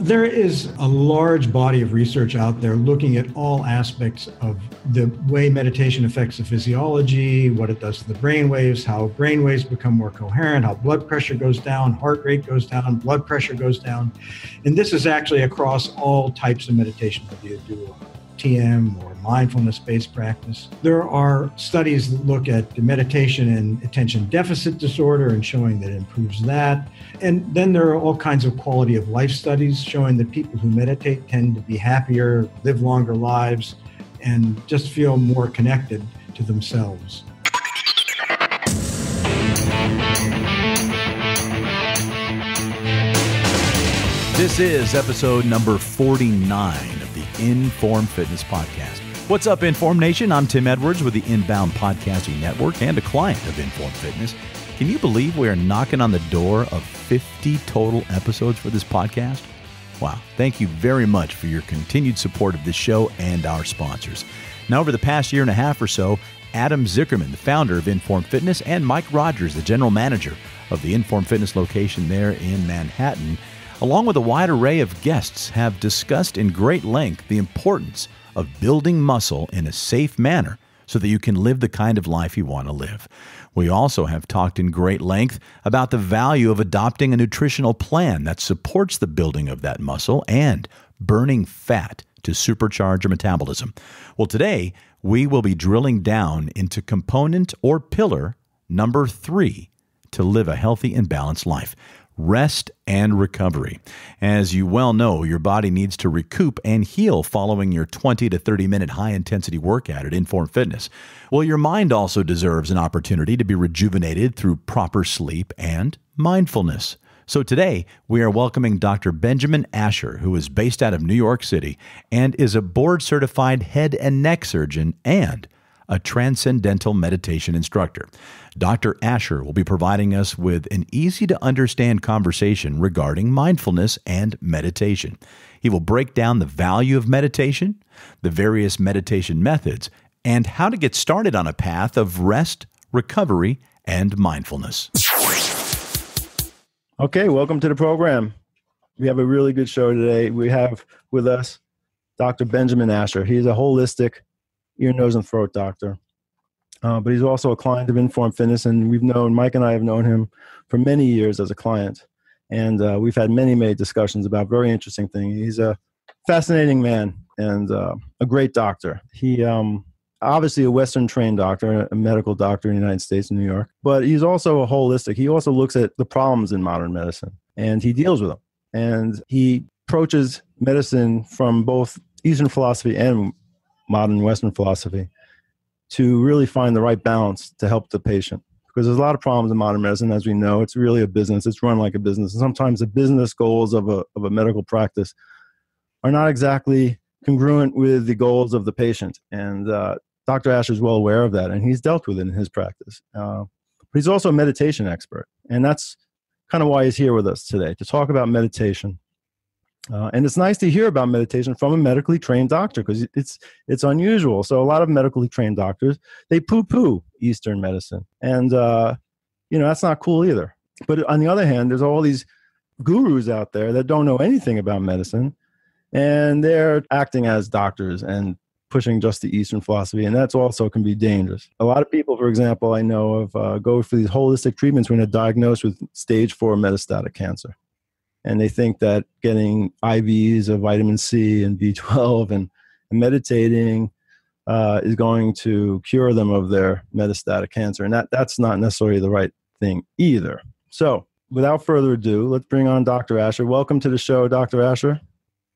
There is a large body of research out there looking at all aspects of the way meditation affects the physiology, what it does to the brain waves, how brain waves become more coherent, how blood pressure goes down, heart rate goes down, blood pressure goes down. And this is actually across all types of meditation, whether you do TM or mindfulness-based practice. There are studies that look at the meditation and attention deficit disorder and showing that it improves that. And then there are all kinds of quality of life studies showing that people who meditate tend to be happier, live longer lives, and just feel more connected to themselves. This is episode number 49 of the Informed Fitness Podcast. What's up, Informed Nation? I'm Tim Edwards with the Inbound Podcasting Network and a client of Informed Fitness. Can you believe we are knocking on the door of 50 total episodes for this podcast? Wow. Thank you very much for your continued support of this show and our sponsors. Now, over the past year and a half or so, Adam Zickerman, the founder of Informed Fitness, and Mike Rogers, the general manager of the Informed Fitness location there in Manhattan, along with a wide array of guests, have discussed in great length the importance of building muscle in a safe manner so that you can live the kind of life you want to live. We also have talked in great length about the value of adopting a nutritional plan that supports the building of that muscle and burning fat to supercharge your metabolism. Well, today we will be drilling down into component or pillar number 3 to live a healthy and balanced life: rest and recovery. As you well know, your body needs to recoup and heal following your 20 to 30-minute high-intensity workout at Informed Fitness. Well, your mind also deserves an opportunity to be rejuvenated through proper sleep and mindfulness. So today, we are welcoming Dr. Benjamin Asher, who is based out of New York City and is a board-certified head and neck surgeon and a Transcendental meditation instructor. Dr. Asher will be providing us with an easy-to-understand conversation regarding mindfulness and meditation. He will break down the value of meditation, the various meditation methods, and how to get started on a path of rest, recovery, and mindfulness. Okay, welcome to the program. We have a really good show today. We have with us Dr. Benjamin Asher. He's a holistic ear, nose, and throat doctor. But he's also a client of Informed Fitness, and Mike and I have known him for many years as a client. And we've had many discussions about very interesting things. He's a fascinating man and a great doctor. He obviously a Western-trained doctor, a medical doctor in the United States, in New York. But he's also a holistic. He also looks at the problems in modern medicine, and he deals with them. And he approaches medicine from both Eastern philosophy and modern Western philosophy to really find the right balance to help the patient. Because there's a lot of problems in modern medicine, as we know. It's really a business. It's run like a business. And sometimes the business goals of a medical practice are not exactly congruent with the goals of the patient. And Dr. Asher is well aware of that, and he's dealt with it in his practice. But he's also a meditation expert. And that's kind of why he's here with us today, to talk about meditation. And it's nice to hear about meditation from a medically trained doctor, because it's unusual. So a lot of medically trained doctors, they poo-poo Eastern medicine. And, that's not cool either. But on the other hand, there's all these gurus out there that don't know anything about medicine, and they're acting as doctors and pushing just the Eastern philosophy. And that's also can be dangerous. A lot of people, for example, I know of go for these holistic treatments when they're diagnosed with stage 4 metastatic cancer. And they think that getting IVs of vitamin C and B12 and meditating is going to cure them of their metastatic cancer. And that's not necessarily the right thing either. So without further ado, let's bring on Dr. Asher. Welcome to the show, Dr. Asher.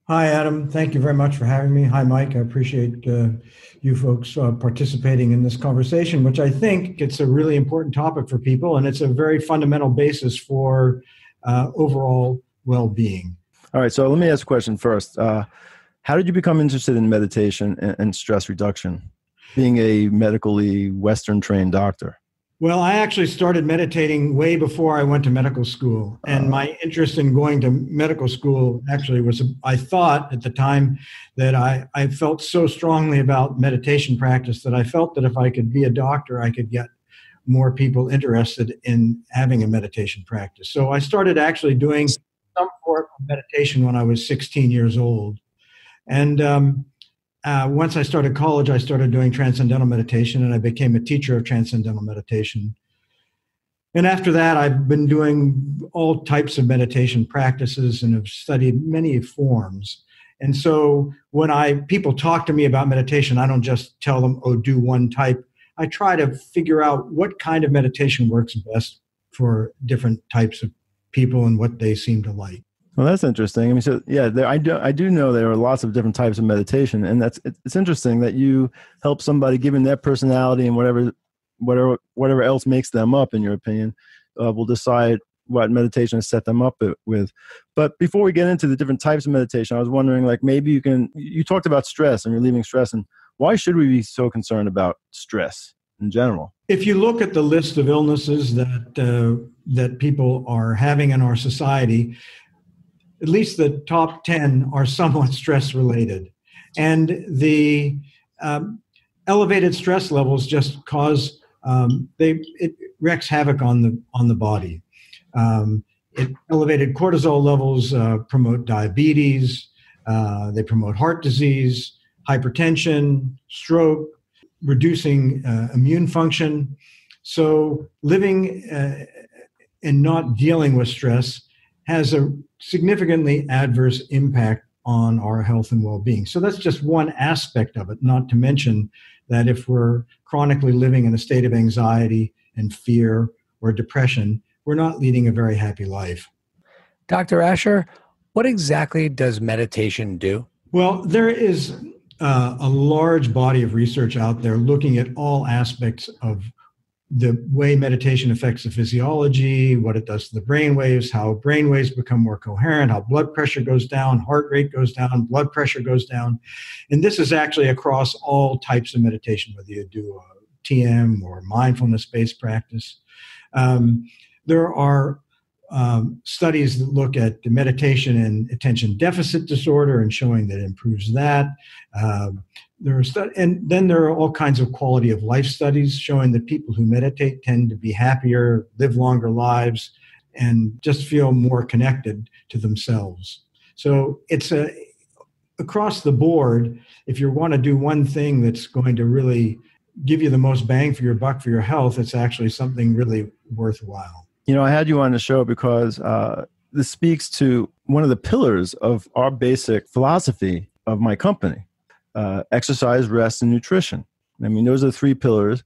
Hi, Adam. Thank you very much for having me. Hi, Mike. I appreciate you folks participating in this conversation, which I think it's a really important topic for people, and it's a very fundamental basis for overall well-being. All right. So let me ask a question first. How did you become interested in meditation and stress reduction, being a medically Western-trained doctor? Well, I actually started meditating way before I went to medical school. And my interest in going to medical school actually was, I thought at the time that I felt so strongly about meditation practice that I felt that if I could be a doctor, I could get more people interested in having a meditation practice. So I started actually doing some form of meditation when I was 16 years old. And once I started college, I started doing Transcendental meditation, and I became a teacher of Transcendental meditation. And after that, I've been doing all types of meditation practices and have studied many forms. And so when people talk to me about meditation, I don't just tell them, oh, do one type. I try to figure out what kind of meditation works best for different types of people and what they seem to like. Well, that's interesting. I mean, so yeah, I do know there are lots of different types of meditation, and it's interesting that you help somebody, given their personality and whatever else makes them up, in your opinion, will decide what meditation to set them up with. But before we get into the different types of meditation, I was wondering, like, maybe you talked about stress and relieving stress, and why should we be so concerned about stress in general? If you look at the list of illnesses that people are having in our society, at least the top 10 are somewhat stress related. And the elevated stress levels just cause, it wreaks havoc on the body. Elevated cortisol levels promote diabetes, they promote heart disease, hypertension, stroke, reducing immune function. So living and not dealing with stress has a significantly adverse impact on our health and well-being. So that's just one aspect of it, not to mention that if we're chronically living in a state of anxiety and fear or depression, we're not leading a very happy life. Dr. Asher, what exactly does meditation do? Well, there is a large body of research out there looking at all aspects of the way meditation affects the physiology, what it does to the brain waves, how brain waves become more coherent, how blood pressure goes down, heart rate goes down, blood pressure goes down. And this is actually across all types of meditation, whether you do a TM or mindfulness-based practice. There are studies that look at the meditation and attention deficit disorder and showing that it improves that. And then there are all kinds of quality of life studies showing that people who meditate tend to be happier, live longer lives, and just feel more connected to themselves. So it's across the board. If you want to do one thing that's going to really give you the most bang for your buck for your health, it's actually something really worthwhile. You know, I had you on the show because this speaks to one of the pillars of our basic philosophy of my company, exercise, rest, and nutrition. I mean, those are the three pillars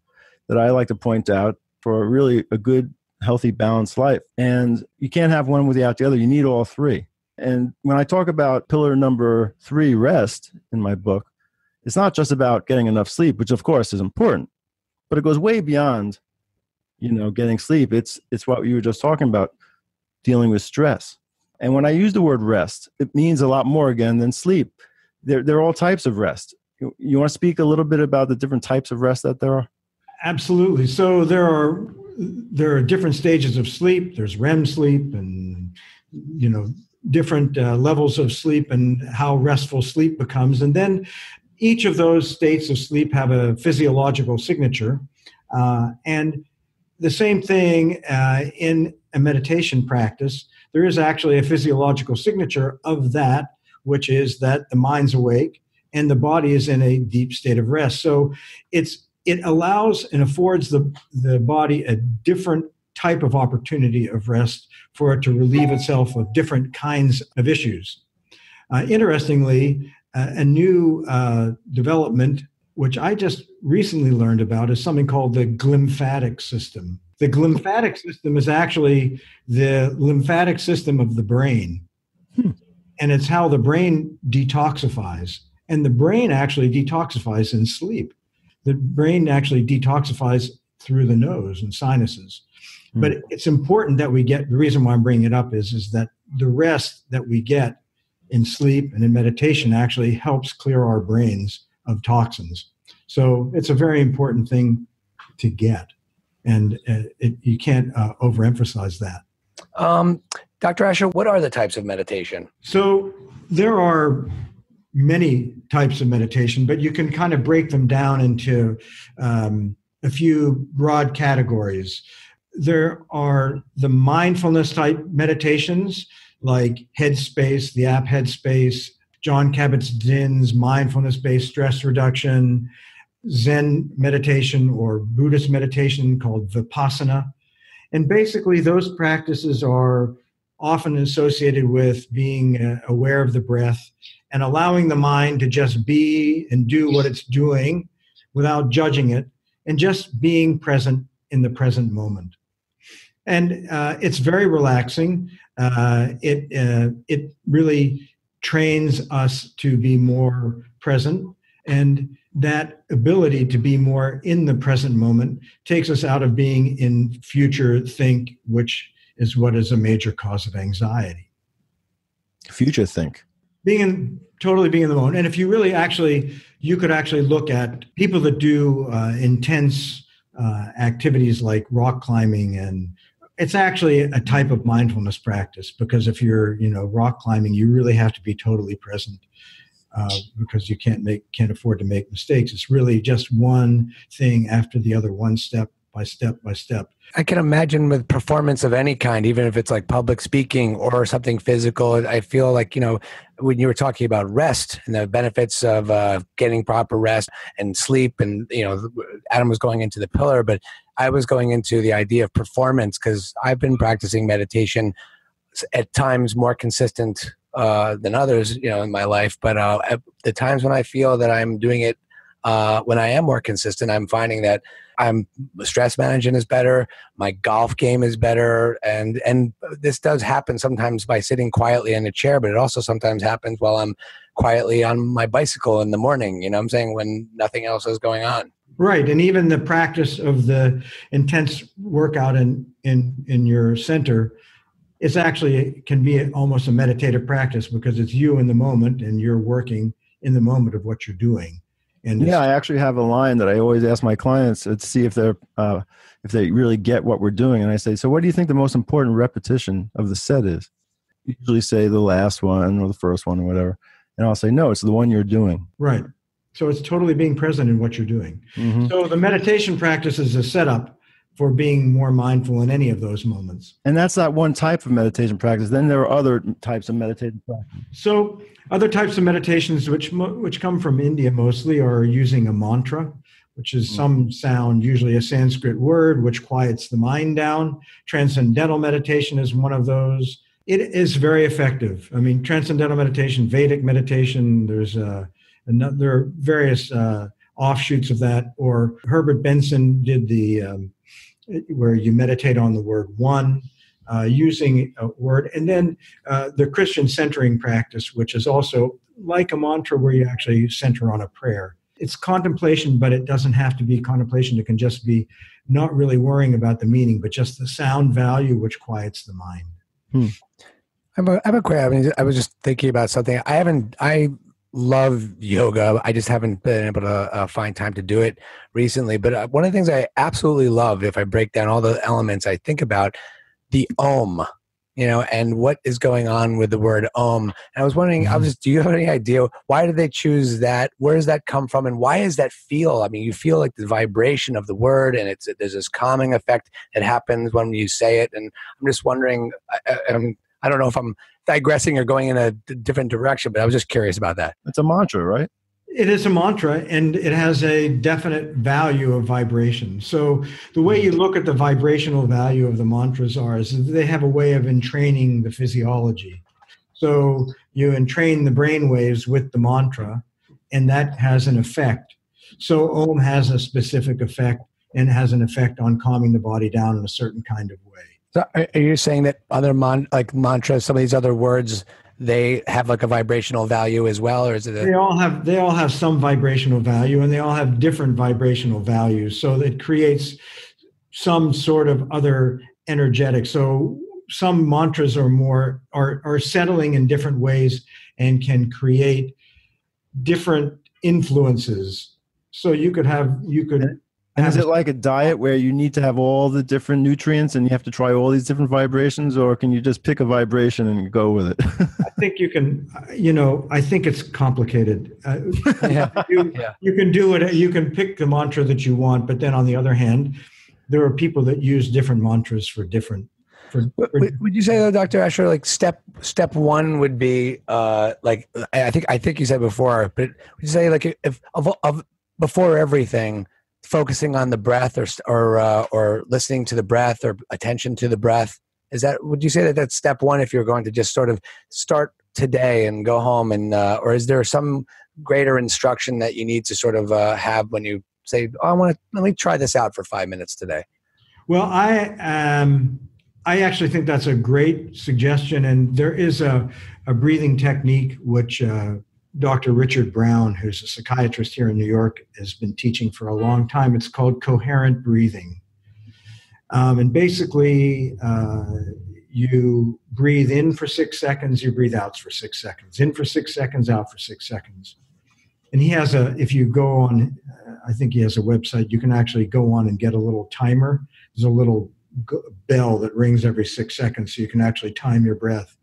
that I like to point out for really a good, healthy, balanced life. And you can't have one without the other. You need all three. And when I talk about pillar number 3, rest, in my book, it's not just about getting enough sleep, which of course is important, but it goes way beyond getting sleep. It's what you were just talking about, dealing with stress. And when I use the word rest, it means a lot more, again, than sleep. There are all types of rest. You want to speak a little bit about the different types of rest that there are? Absolutely. So there are different stages of sleep. There's REM sleep and, different levels of sleep and how restful sleep becomes. And then each of those states of sleep have a physiological signature. And the same thing in a meditation practice, there is actually a physiological signature of that, which is that the mind's awake and the body is in a deep state of rest. So it allows and affords the body a different type of opportunity of rest for it to relieve itself of different kinds of issues. Interestingly, a new development, which I just recently learned about, is something called the glymphatic system. The glymphatic system is actually the lymphatic system of the brain. And it's how the brain detoxifies. And the brain actually detoxifies in sleep. The brain actually detoxifies through the nose and sinuses. But it's important that we get, the reason why I'm bringing it up is that the rest that we get in sleep and in meditation actually helps clear our brains of toxins. So it's a very important thing to get. And you can't overemphasize that. Dr. Asher, what are the types of meditation? So there are many types of meditation, but you can kind of break them down into a few broad categories. There are the mindfulness type meditations. like Headspace, the app Headspace, John Kabat-Zinn's mindfulness-based stress reduction, Zen meditation or Buddhist meditation called Vipassana. And basically, those practices are often associated with being aware of the breath and allowing the mind to just be and do what it's doing without judging it and just being present in the present moment. And it's very relaxing. It really trains us to be more present. And that ability to be more in the present moment takes us out of being in future think, which is what is a major cause of anxiety. Future think. Totally being in the moment. And if you really you could actually look at people that do intense activities like rock climbing, and it's actually a type of mindfulness practice, because if you're, rock climbing, you really have to be totally present because you can't afford to make mistakes. It's really just one thing after the other, one step by step by step. I can imagine with performance of any kind, even if it's like public speaking or something physical, I feel like, when you were talking about rest and the benefits of getting proper rest and sleep, and, Adam was going into the pillar, but I was going into the idea of performance, because I've been practicing meditation at times more consistent than others, in my life. But at the times when I feel that I'm doing it, when I am more consistent, I'm finding that I'm stress management is better. My golf game is better. And this does happen sometimes by sitting quietly in a chair, but it also sometimes happens while I'm quietly on my bicycle in the morning, what I'm saying, when nothing else is going on. Right. And even the practice of the intense workout in your center, it can be almost a meditative practice, because it's you in the moment and you're working in the moment of what you're doing. And I actually have a line that I always ask my clients to see if they really get what we're doing. And I say, so what do you think the most important repetition of the set is? Usually say the last one or the first one or whatever. And I'll say, no, it's the one you're doing. Right. So it's totally being present in what you're doing. Mm-hmm. So the meditation practice is a setup for being more mindful in any of those moments. And that's not one type of meditation practice. Then there are other types of meditation practice. So other types of meditations, which come from India mostly, are using a mantra, which is some sound, usually a Sanskrit word, which quiets the mind down. Transcendental meditation is one of those. It is very effective. I mean, transcendental meditation, Vedic meditation, there are various offshoots of that. Or Herbert Benson did where you meditate on the word one, using a word. And then the Christian centering practice, which is also like a mantra where you actually center on a prayer. It's contemplation, but it doesn't have to be contemplation. It can just be not really worrying about the meaning, but just the sound value, which quiets the mind. I have a question. I was just thinking about something. I love yoga. I just haven't been able to find time to do it recently. But one of the things I absolutely love, if I break down all the elements, I think about the Om, and what is going on with the word Om. And I was wondering, do you have any idea, why did they choose that? Where does that come from? And why does that feel? I mean, you feel like the vibration of the word, and there's this calming effect that happens when you say it. And I'm just wondering, I don't know if I'm digressing or going in a different direction, but I was just curious about that. It's a mantra, right? It is a mantra, and it has a definite value of vibration. So the way you look at the vibrational value of the mantras is they have a way of entraining the physiology. So you entrain the brain waves with the mantra, and that has an effect. So Om has a specific effect and has an effect on calming the body down in a certain kind of way. So are you saying that other mantras, some of these other words, they have like a vibrational value as well, or is it? They all have some vibrational value, and they all have different vibrational values. So it creates some sort of other energetic. So some mantras are settling in different ways and can create different influences. So you could. And is it like a diet where you need to have all the different nutrients and you have to try all these different vibrations, or can you just pick a vibration and go with it? I think you can, I think it's complicated. You can do it. You can pick the mantra that you want, but then on the other hand, there are people that use different mantras for different Would you say though, Dr. Asher, like step one would be like I think you said before, but would you say like if of before everything, focusing on the breath or listening to the breath or attention to the breath, would you say that that's step one if you're going to just sort of start today and go home and or is there some greater instruction that you need to sort of have when you say, let me try this out for 5 minutes today? Well, I actually think that's a great suggestion, and there is a breathing technique which Dr. Richard Brown, who's a psychiatrist here in New York, has been teaching for a long time. It's called coherent breathing. And basically, you breathe in for 6 seconds, you breathe out for 6 seconds, in for 6 seconds, out for 6 seconds. And he has if you go on, I think he has a website, you can actually go on and get a little timer. There's a little bell that rings every 6 seconds, so you can actually time your breath.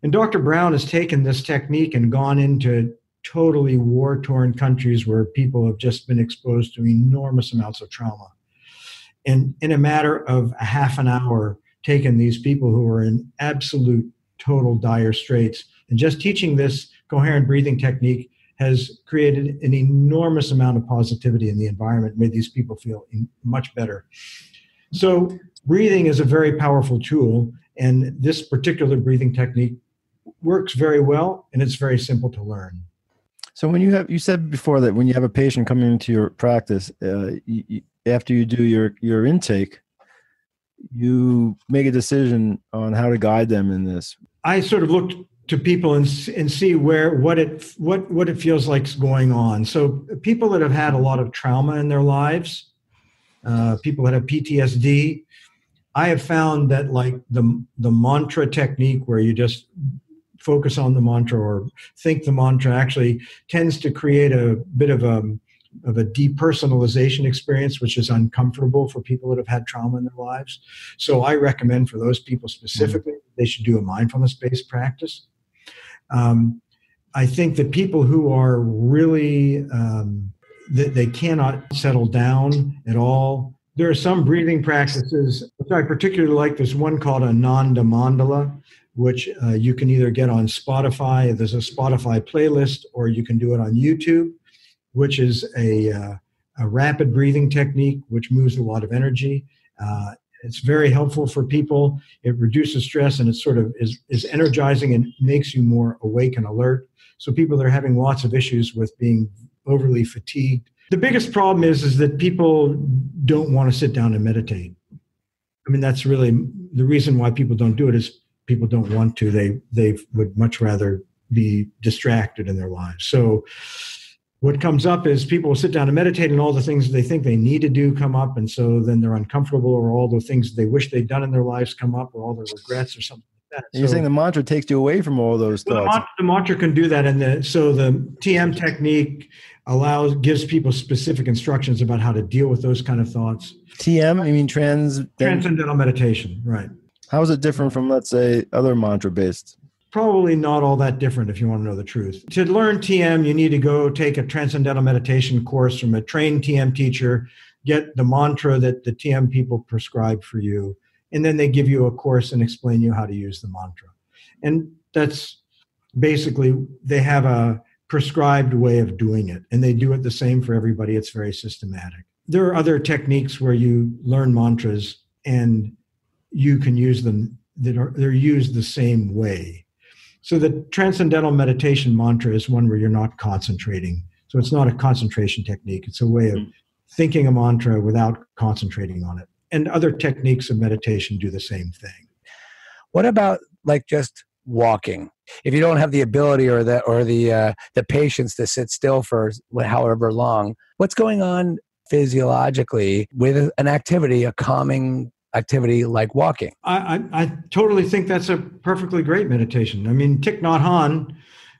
And Dr. Brown has taken this technique and gone into totally war-torn countries where people have just been exposed to enormous amounts of trauma. And in a matter of a half an hour, taken these people who are in absolute, total dire straits, and just teaching this coherent breathing technique has created an enormous amount of positivity in the environment, made these people feel much better. So breathing is a very powerful tool, and this particular breathing technique works very well, and it's very simple to learn. So when you said before that when you have a patient coming into your practice, after you do your intake, you make a decision on how to guide them in this. I sort of looked to people and see what it feels like is going on. So people that have had a lot of trauma in their lives, people that have PTSD, I have found that like the mantra technique where you just focus on the mantra or think the mantra actually tends to create a bit of a depersonalization experience, which is uncomfortable for people that have had trauma in their lives. So I recommend for those people specifically, they should do a mindfulness-based practice. I think that people who are really, they cannot settle down at all. There are some breathing practices, which I particularly like. There's one called Ananda Mandala, which you can either get on Spotify. There's a Spotify playlist, or you can do it on YouTube, which is a rapid breathing technique, which moves a lot of energy. It's very helpful for people. It reduces stress, and it sort of is energizing and makes you more awake and alert. So people that are having lots of issues with being overly fatigued. The biggest problem is that people don't want to sit down and meditate. I mean, that's really the reason why people don't do it is people don't want to. They would much rather be distracted in their lives. So what comes up is people will sit down and meditate, and all the things they think they need to do come up, and so then they're uncomfortable, or all the things they wish they'd done in their lives come up, or all their regrets or something like that. You're saying the mantra takes you away from all those thoughts. The mantra can do that, and so the TM technique gives people specific instructions about how to deal with those kind of thoughts. TM, you mean Transcendental meditation, right? How is it different from, let's say, other mantra-based? Probably not all that different if you want to know the truth. To learn TM, you need to go take a Transcendental meditation course from a trained TM teacher, get the mantra that the TM people prescribe for you, and then they give you a course and explain you how to use the mantra. And that's basically, they have a prescribed way of doing it, and they do it the same for everybody. It's very systematic. There are other techniques where you learn mantras and you can use them they're used the same way. So the Transcendental meditation mantra is one where you're not concentrating. So it's not a concentration technique. It's a way of thinking a mantra without concentrating on it. And other techniques of meditation do the same thing. What about like just walking? If you don't have the ability or the patience to sit still for however long, what's going on physiologically with an activity, a calming activity like walking? I totally think that's a perfectly great meditation. I mean, Thich Nhat Hanh,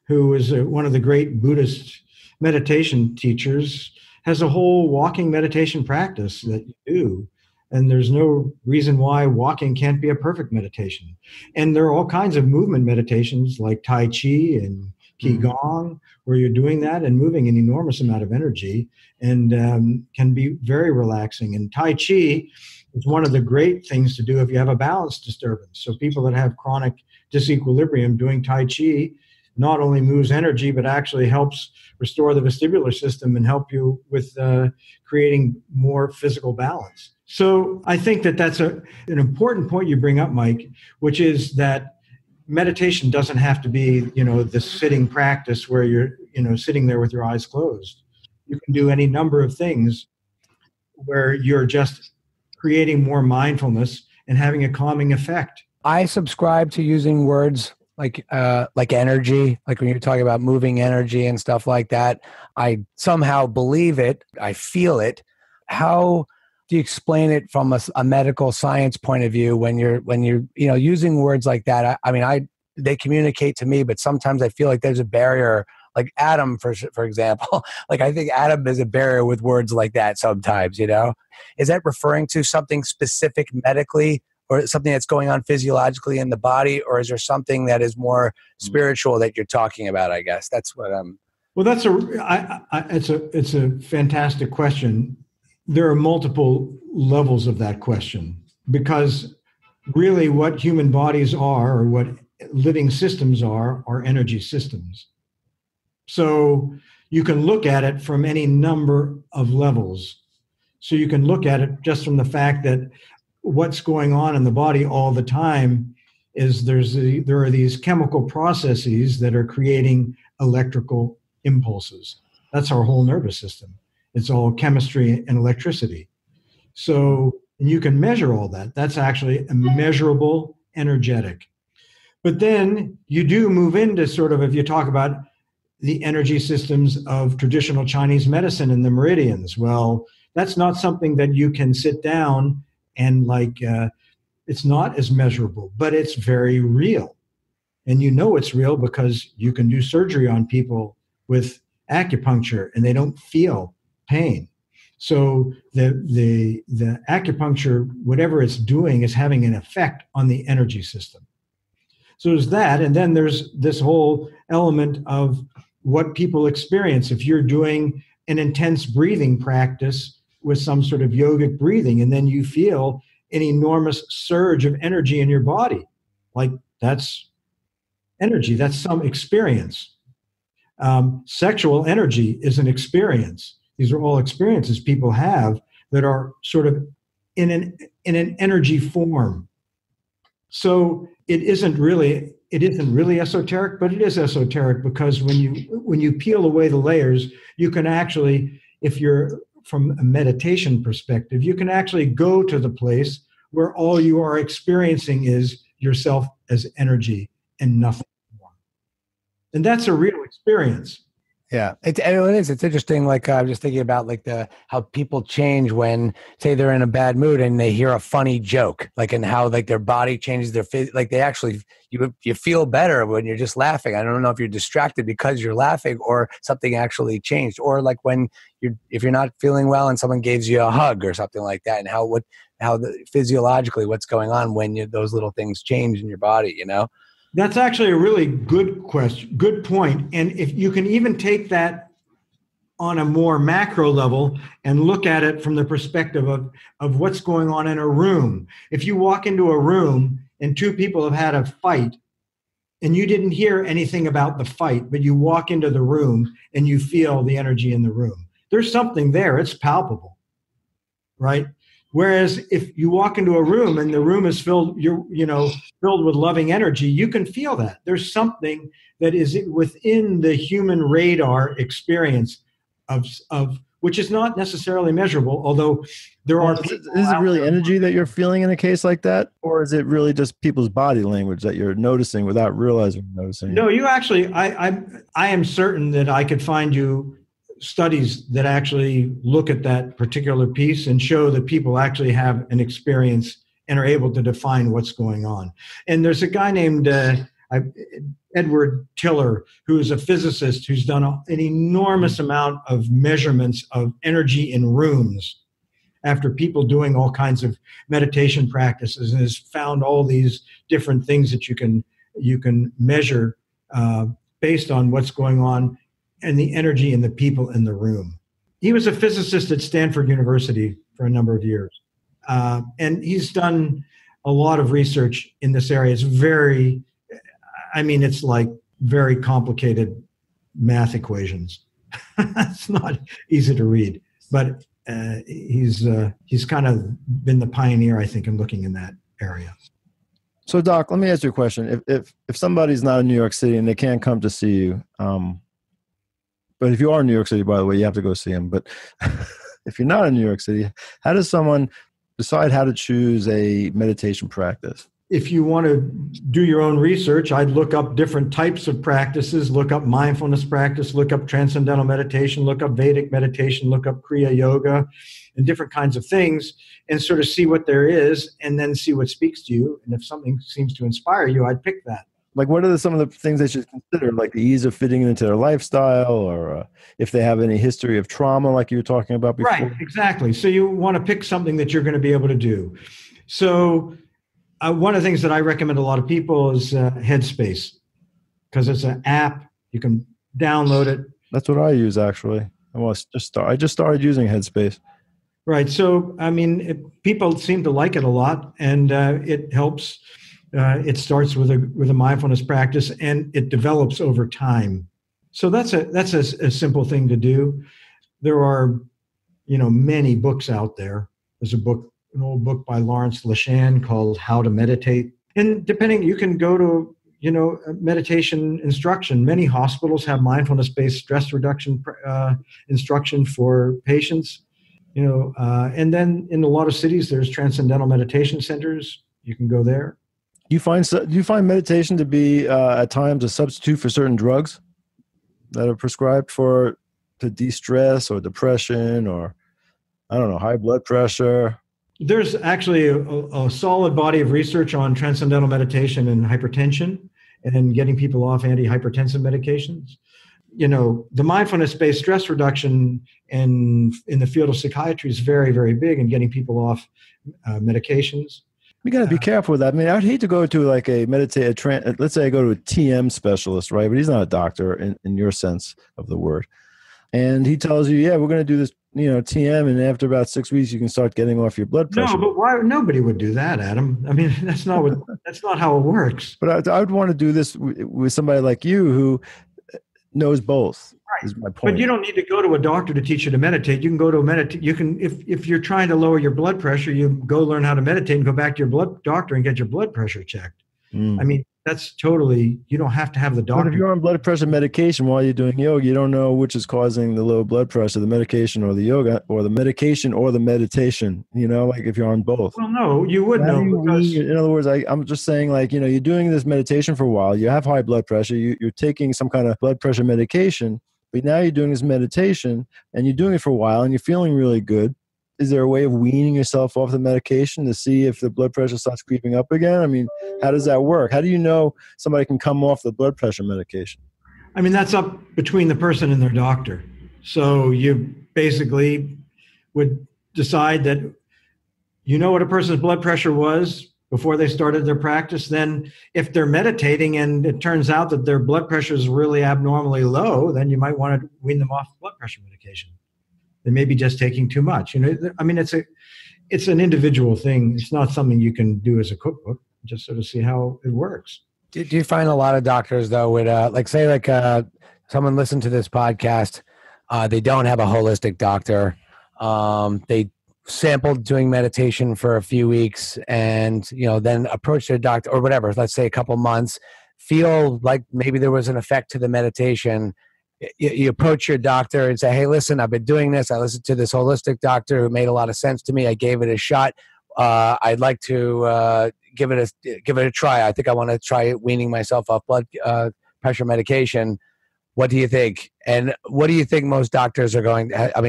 who is one of the great Buddhist meditation teachers, has a whole walking meditation practice that you do. And there's no reason why walking can't be a perfect meditation. And there are all kinds of movement meditations like Tai Chi and Qigong, where you're doing that and moving an enormous amount of energy and can be very relaxing. And Tai Chi It's one of the great things to do if you have a balance disturbance. So people that have chronic disequilibrium, doing Tai Chi not only moves energy, but actually helps restore the vestibular system and help you with creating more physical balance. So I think that that's an important point you bring up, Mike, which is that meditation doesn't have to be, this sitting practice where you're, sitting there with your eyes closed. You can do any number of things where you're just creating more mindfulness and having a calming effect. I subscribe to using words like energy, like when you're talking about moving energy and stuff like that. I somehow believe it. I feel it. How do you explain it from a medical science point of view when you're using words like that? They communicate to me, but sometimes I feel like there's a barrier. Like Adam, for example, like I think Adam is a barrier with words like that sometimes. Is that referring to something specific medically, or something that's going on physiologically in the body, or is there something that is more spiritual that you're talking about? I guess that's what I'm. Well, it's a fantastic question. There are multiple levels of that question, because really what human bodies are, or what living systems are energy systems. So you can look at it from any number of levels. So you can look at it just from the fact that what's going on in the body all the time is there are these chemical processes that are creating electrical impulses. That's our whole nervous system. It's all chemistry and electricity. So you can measure all that. That's actually a measurable energetic. But then you do move into sort of, if you talk about the energy systems of traditional Chinese medicine and the meridians, well, that's not something that you can sit down and it's not as measurable, but it's very real. And it's real because you can do surgery on people with acupuncture and they don't feel pain. So the acupuncture, whatever it's doing, is having an effect on the energy system. So there's that. And then there's this whole element of what people experience. If you're doing an intense breathing practice with some sort of yogic breathing, and then you feel an enormous surge of energy in your body, like that's energy, that's some experience. Sexual energy is an experience. These are all experiences people have that are sort of in an energy form. So it isn't really esoteric, but it is esoteric because when you peel away the layers, you can actually, if you're from a meditation perspective, you can actually go to the place where all you are experiencing is yourself as energy and nothing more. And that's a real experience. Yeah, it is. It's interesting. Like I'm just thinking about how people change when, say, they're in a bad mood and they hear a funny joke, and how their body changes their they actually you feel better when you're just laughing. I don't know if you're distracted because you're laughing or something actually changed, or if you're not feeling well and someone gives you a hug or something like that, and how physiologically what's going on when those little things change in your body. That's actually a really good question, good point. And if you can even take that on a more macro level and look at it from the perspective of what's going on in a room. If you walk into a room and two people have had a fight and you didn't hear anything about the fight, but you walk into the room and you feel the energy in the room, there's something there. It's palpable, right? Whereas if you walk into a room and the room is filled with loving energy, you can feel that. There's something that is within the human radar experience of which is not necessarily measurable, although there are people. Is it really energy that you're feeling in a case like that? Or is it really just people's body language that you're noticing without realizing you're noticing? No, you actually, I am certain that I could find you studies that actually look at that particular piece and show that people actually have an experience and are able to define what's going on. And there's a guy named Edward Tiller, who is a physicist who's done an enormous amount of measurements of energy in rooms after people doing all kinds of meditation practices, and has found all these different things that you can measure based on what's going on and the energy in the people in the room. He was a physicist at Stanford University for a number of years. And he's done a lot of research in this area. It's like very complicated math equations. It's not easy to read, but he's kind of been the pioneer, I think, in looking in that area. So, Doc, let me ask you a question. If somebody's not in New York City and they can't come to see you, but if you are in New York City, by the way, you have to go see him. But if you're not in New York City, how does someone decide how to choose a meditation practice? If you want to do your own research, I'd look up different types of practices, look up mindfulness practice, look up transcendental meditation, look up Vedic meditation, look up Kriya Yoga, and different kinds of things, and sort of see what there is, and then see what speaks to you. And if something seems to inspire you, I'd pick that. Like, what are some of the things they should consider, like the ease of fitting into their lifestyle, or if they have any history of trauma, like you were talking about before? Right, exactly. So you want to pick something that you're going to be able to do. So one of the things that I recommend a lot of people is Headspace, because it's an app. You can download it. That's what I use, actually. I just started using Headspace. Right. So, people seem to like it a lot, and it helps. It starts with a mindfulness practice, and it develops over time. So that's a simple thing to do. There are, many books out there. There's an old book by LeShan called How to Meditate. And you can go to, meditation instruction. Many hospitals have mindfulness-based stress reduction instruction for patients. And then in a lot of cities, there's transcendental meditation centers. You can go there. Do you find meditation to be at times a substitute for certain drugs that are prescribed to de-stress or depression or, I don't know, high blood pressure? There's actually a solid body of research on transcendental meditation and hypertension and getting people off antihypertensive medications. The mindfulness-based stress reduction in the field of psychiatry is very, very big in getting people off medications. You got to be careful with that. I'd hate to go to like let's say I go to a TM specialist, right? But he's not a doctor in your sense of the word. And he tells you, yeah, we're going to do this, TM. And after about 6 weeks, you can start getting off your blood pressure. No, but why? Nobody would do that, Adam. That's not how it works. But I would want to do this with somebody like you who knows both. Right. Is my point. But you don't need to go to a doctor to teach you to meditate. You can go to meditate. You can, if you're trying to lower your blood pressure, you go learn how to meditate and go back to your doctor and get your blood pressure checked. That's totally, you don't have to have the doctor. But if you're on blood pressure medication while you're doing yoga, you don't know which is causing the low blood pressure, the medication or the yoga, or the medication or the meditation, like if you're on both. Well, no, you would know. In other words, I'm just saying, like, you're doing this meditation for a while, you have high blood pressure, you're taking some kind of blood pressure medication, but now you're doing this meditation and you're doing it for a while and you're feeling really good. Is there a way of weaning yourself off the medication to see if the blood pressure starts creeping up again? How does that work? How do you know somebody can come off the blood pressure medication? That's up between the person and their doctor. So you basically would decide that what a person's blood pressure was before they started their practice. Then if they're meditating and it turns out that their blood pressure is really abnormally low, then you might want to wean them off blood pressure medication. They may be just taking too much. It's an individual thing. It's not something you can do as a cookbook. Just sort of see how it works. Do you find a lot of doctors though would someone listened to this podcast, they don't have a holistic doctor. They sampled doing meditation for a few weeks and then approach their doctor or whatever, let's say a couple months, feel like maybe there was an effect to the meditation. You approach your doctor and say, hey, listen, I've been doing this. I listened to this holistic doctor who made a lot of sense to me. I gave it a shot. I'd like to give it a try. I think I want to try weaning myself off blood pressure medication. What do you think? And what do you think most doctors are going? That's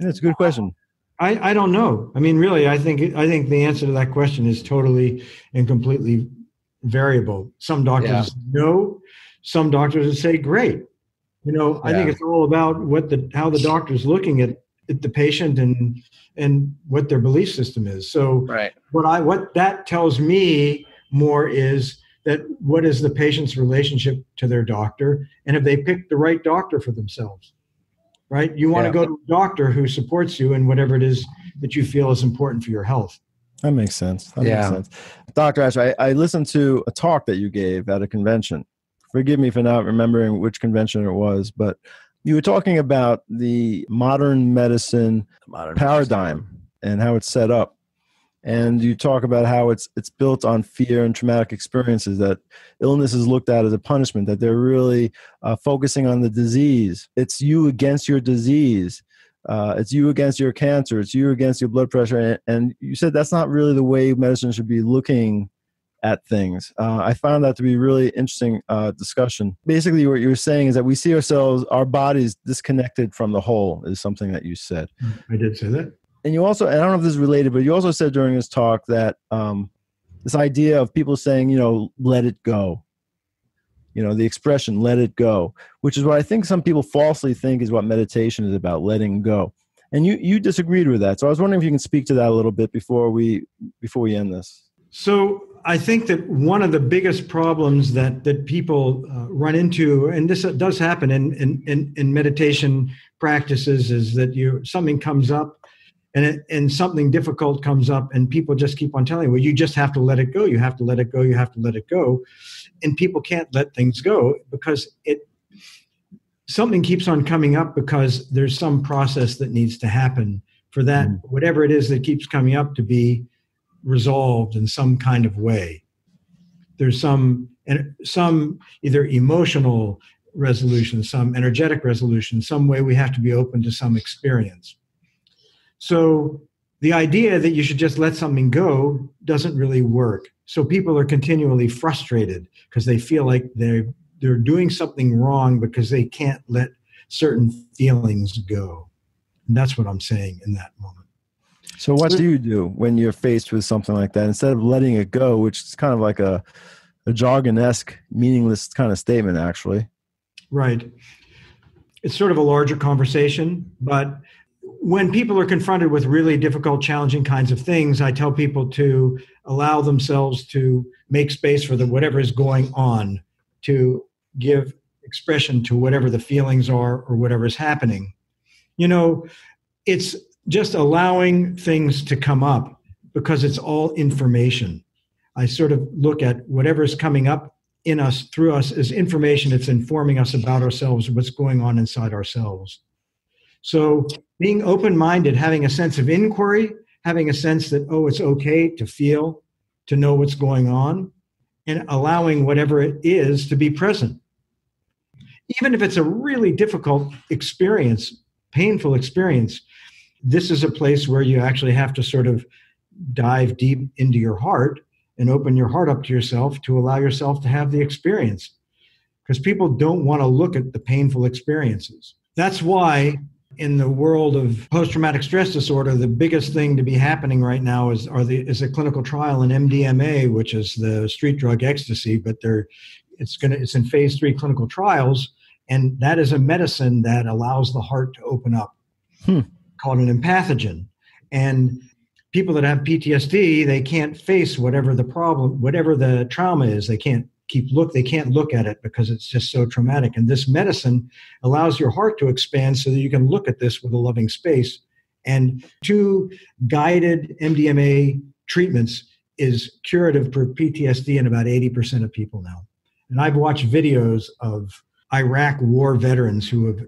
a good question. I don't know. Really, I think the answer to that question is totally and completely variable. Some doctors know. Some doctors would say, great. I think it's all about how the doctor's looking at the patient and what their belief system is. So right. What that tells me more is that what is the patient's relationship to their doctor, and have they picked the right doctor for themselves? right? You want to go to a doctor who supports you in whatever it is that you feel is important for your health. That makes sense. Makes sense. Dr. Asher, I listened to a talk that you gave at a convention. Forgive me for not remembering which convention it was, but you were talking about the modern medicine paradigm and how it's set up. And you talk about how it's built on fear and traumatic experiences, that illness is looked at as a punishment, that they're really focusing on the disease. It's you against your disease. It's you against your cancer. It's you against your blood pressure. And you said that's not really the way medicine should be looking at things. I found that to be a really interesting discussion. Basically, what you were saying is that we see ourselves, our bodies disconnected from the whole, is something that you said. I did say that. And you also, and I don't know if this is related, but you also said during this talk that this idea of people saying, let it go. The expression, let it go, which is what I think some people falsely think is what meditation is about, letting go. And you disagreed with that. So I was wondering if you can speak to that a little bit before we end this. So I think that one of the biggest problems that people run into, and this does happen in meditation practices, is that something comes up and something difficult comes up, and people just keep on telling you, well, you just have to let it go. You have to let it go. You have to let it go. And people can't let things go because something keeps on coming up because there's some process that needs to happen for that, whatever it is that keeps coming up, to be resolved in some kind of way. There's some either emotional resolution, some energetic resolution, some way we have to be open to some experience. So the idea that you should just let something go doesn't really work. So people are continually frustrated because they feel like they're doing something wrong because they can't let certain feelings go. And that's what I'm saying in that moment. So what do you do when you're faced with something like that? Instead of letting it go, which is kind of like a jargon-esque, meaningless kind of statement, actually. Right. It's sort of a larger conversation, but when people are confronted with really difficult, challenging kinds of things, I tell people to allow themselves to make space for whatever is going on, to give expression to whatever the feelings are or whatever is happening. It's just allowing things to come up because it's all information. I sort of look at whatever is coming up in us, through us, as information. It's informing us about ourselves, what's going on inside ourselves. So being open-minded, having a sense of inquiry, having a sense that, it's okay to feel, to know what's going on, and allowing whatever it is to be present. Even if it's a really difficult experience, painful experience, this is a place where you actually have to sort of dive deep into your heart and open your heart up to yourself to allow yourself to have the experience. Because people don't want to look at the painful experiences. That's why in the world of post-traumatic stress disorder, the biggest thing to be happening right now is a clinical trial in MDMA, which is the street drug ecstasy, but it's in phase 3 clinical trials, and that is a medicine that allows the heart to open up, called an empathogen. And people that have PTSD, they can't face whatever the problem, whatever the trauma is. They can't look at it because it's just so traumatic. And this medicine allows your heart to expand so that you can look at this with a loving space. And 2 guided MDMA treatments is curative for PTSD in about 80% of people now. And I've watched videos of Iraq war veterans who have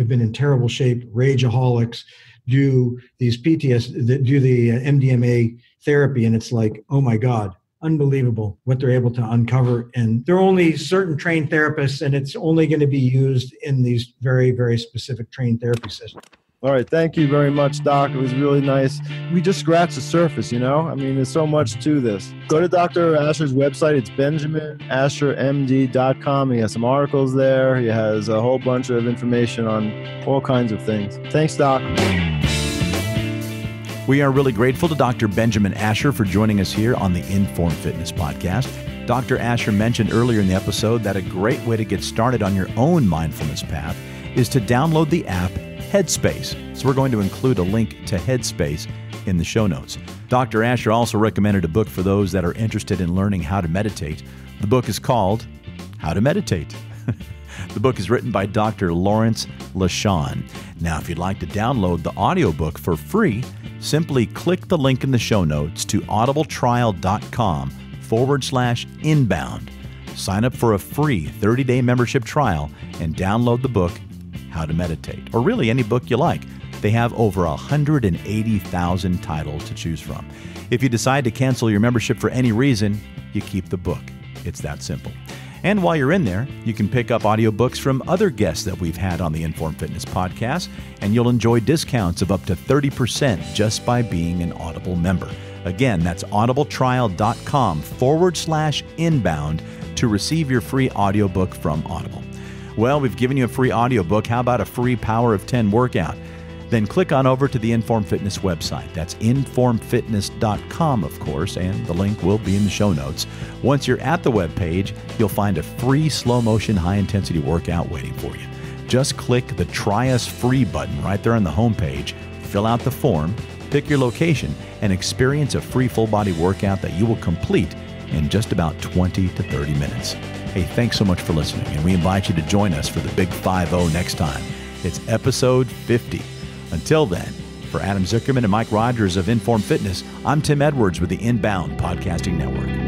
been in terrible shape, rageaholics, do these do the MDMA therapy, and it's like, oh my God, unbelievable what they're able to uncover. And there are only certain trained therapists, and it's only going to be used in these very, very specific trained therapy sessions. All right. Thank you very much, Doc. It was really nice. We just scratched the surface, I mean, there's so much to this. Go to Dr. Asher's website. It's benjaminashermd.com. He has some articles there. He has a whole bunch of information on all kinds of things. Thanks, Doc. We are really grateful to Dr. Benjamin Asher for joining us here on the Informed Fitness Podcast. Dr. Asher mentioned earlier in the episode that a great way to get started on your own mindfulness path is to download the app Headspace. So we're going to include a link to Headspace in the show notes. Dr. Asher also recommended a book for those that are interested in learning how to meditate. The book is called How to Meditate. The book is written by Dr. Lawrence LeShan. Now, if you'd like to download the audiobook for free, simply click the link in the show notes to audibletrial.com/inbound. Sign up for a free 30-day membership trial and download the book, How to Meditate, or really any book you like. They have over 180,000 titles to choose from. If you decide to cancel your membership for any reason, you keep the book. It's that simple. And while you're in there, you can pick up audiobooks from other guests that we've had on the Informed Fitness podcast, and you'll enjoy discounts of up to 30% just by being an Audible member. Again, that's audibletrial.com/inbound to receive your free audiobook from Audible. Well, we've given you a free audiobook. How about a free Power of 10 workout? Then click on over to the Informed Fitness website. That's informedfitness.com, of course, and the link will be in the show notes. Once you're at the webpage, you'll find a free slow-motion high-intensity workout waiting for you. Just click the Try Us Free button right there on the homepage, fill out the form, pick your location, and experience a free full-body workout that you will complete in just about 20 to 30 minutes. Hey, thanks so much for listening, and we invite you to join us for the Big 5-0 next time. It's episode 50. Until then, for Adam Zickerman and Mike Rogers of Informed Fitness, I'm Tim Edwards with the Inbound Podcasting Network.